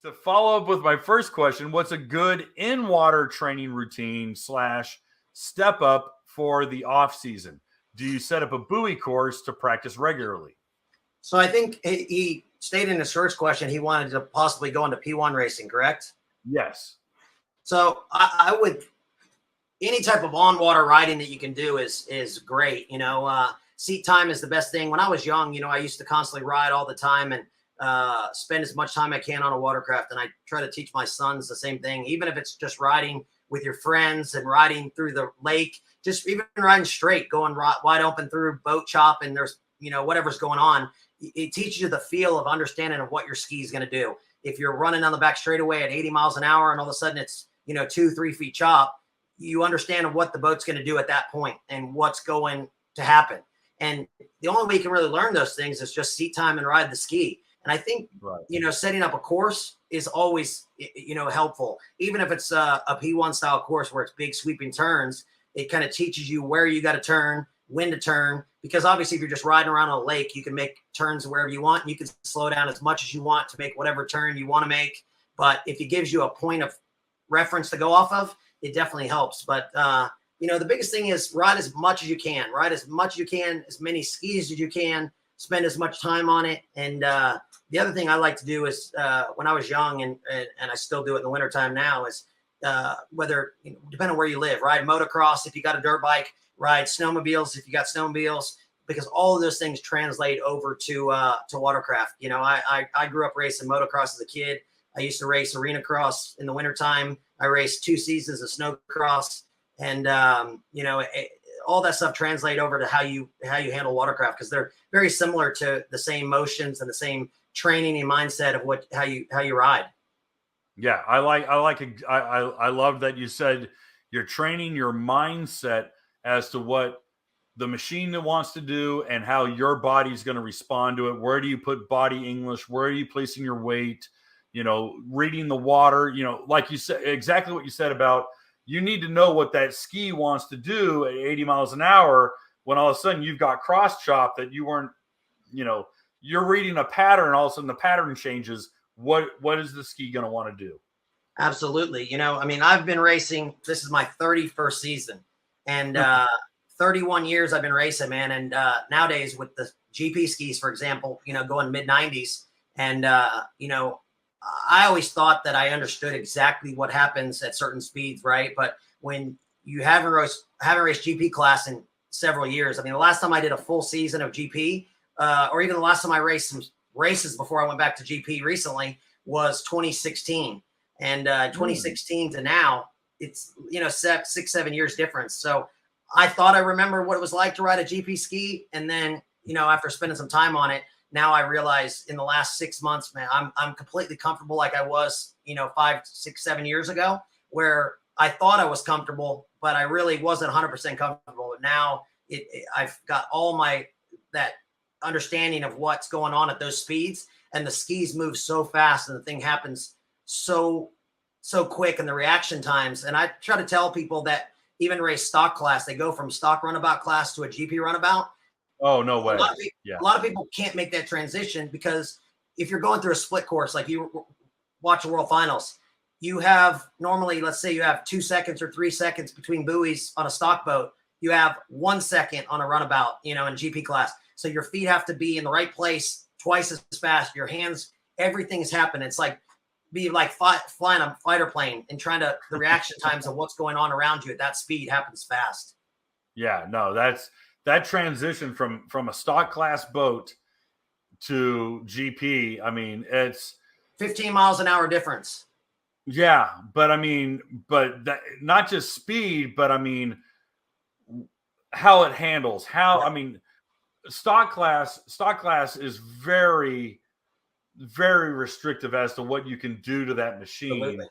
To follow up with my first question, what's a good in-water training routine / step up for the off season? Do you set up a buoy course to practice regularly? So I think he stated in his first question he wanted to possibly go into P1 racing, correct? Yes. So I would, any type of on-water riding that you can do is great. Seat time is the best thing. When I was young, I used to constantly ride all the time and spend as much time I can on a watercraft. And I try to teach my sons the same thing, even if it's just riding with your friends and riding through the lake, just even riding straight, going wide open through boat chop and there's, whatever's going on. It teaches you the feel of understanding of what your ski is going to do. If you're running down the back straightaway at 80 miles an hour and all of a sudden it's, 2-3 feet chop, you understand what the boat's going to do at that point and what's going to happen. And the only way you can really learn those things is just seat time and ride the ski. And I think, setting up a course is always, helpful. Even if it's a P1 style course where it's big sweeping turns, it kind of teaches you where you got to turn, when to turn, because obviously if you're just riding around on a lake, you can make turns wherever you want. And you can slow down as much as you want to make whatever turn you want to make. But if it gives you a point of reference to go off of, it definitely helps. But, the biggest thing is ride as much as you can, as many skis as you can, spend as much time on it. And the other thing I like to do is when I was young and I still do it in the wintertime now is whether, depending on where you live, ride motocross if you got a dirt bike, ride snowmobiles if you got snowmobiles, because all of those things translate over to watercraft. I grew up racing motocross as a kid. I used to race arena cross in the wintertime. I raced 2 seasons of snowcross. And, all that stuff translate over to how you handle watercraft, because they're very similar to the same motions and the same training and mindset of how you ride. Yeah, I love that you said you're training your mindset as to what the machine wants to do and how your body's going to respond to it. Where do you put body English? Where are you placing your weight? Reading the water, like you said, exactly what you said about you need to know what that ski wants to do at 80 miles an hour when all of a sudden you've got cross chop that you weren't, you're reading a pattern. All of a sudden the pattern changes. What is the ski going to want to do? Absolutely. I've been racing. This is my 31st season and 31 years I've been racing, man. And nowadays with the GP skis, for example, going mid 90s and, I always thought that I understood exactly what happens at certain speeds, right? But when you haven't raced GP class in several years, the last time I did a full season of GP, or even the last time I raced some races before I went back to GP recently was 2016. And 2016 to now, it's 6-7 years difference. So I thought I remember what it was like to ride a GP ski, and then after spending some time on it, now I realize in the last 6 months, man, I'm completely comfortable like I was, 5, 6, 7 years ago, where I thought I was comfortable, but I really wasn't 100% comfortable. But now I've got all that understanding of what's going on at those speeds, and the skis move so fast and the thing happens so quick, and the reaction times. And I try to tell people that even race stock class, they go from stock runabout class to a GP runabout. Oh, no way. A lot of people can't make that transition, because if you're going through a split course, like you watch the World Finals, you have normally, let's say you have 2 seconds or 3 seconds between buoys on a stock boat. You have 1 second on a runabout, in GP class. So your feet have to be in the right place twice as fast. Your hands, everything's happening. It's like flying a fighter plane and the reaction times of what's going on around you at that speed happens fast. Yeah, no, that transition from a stock class boat to GP, it's 15 miles an hour difference. Yeah, but that, not just speed, but how it handles. Stock class is very, very restrictive as to what you can do to that machine. Absolutely.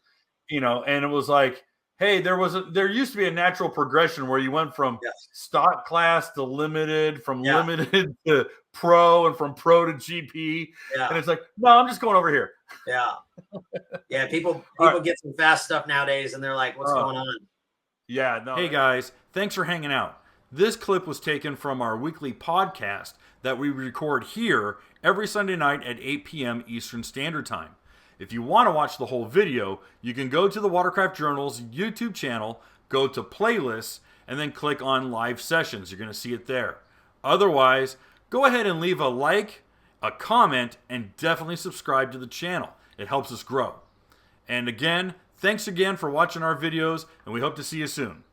And it was like, hey, there used to be a natural progression where you went from stock class to limited, from limited to pro, and from pro to GP. Yeah. And it's like, no, I'm just going over here. Yeah. Yeah. People get some fast stuff nowadays and they're like, what's going on? Yeah. No. Hey guys, thanks for hanging out. This clip was taken from our weekly podcast that we record here every Sunday night at 8 p.m. Eastern Standard Time. If you want to watch the whole video, you can go to the Watercraft Journal's YouTube channel, go to playlists, and then click on live sessions. You're going to see it there. Otherwise, go ahead and leave a like, a comment, and definitely subscribe to the channel. It helps us grow. And again, thanks again for watching our videos, and we hope to see you soon.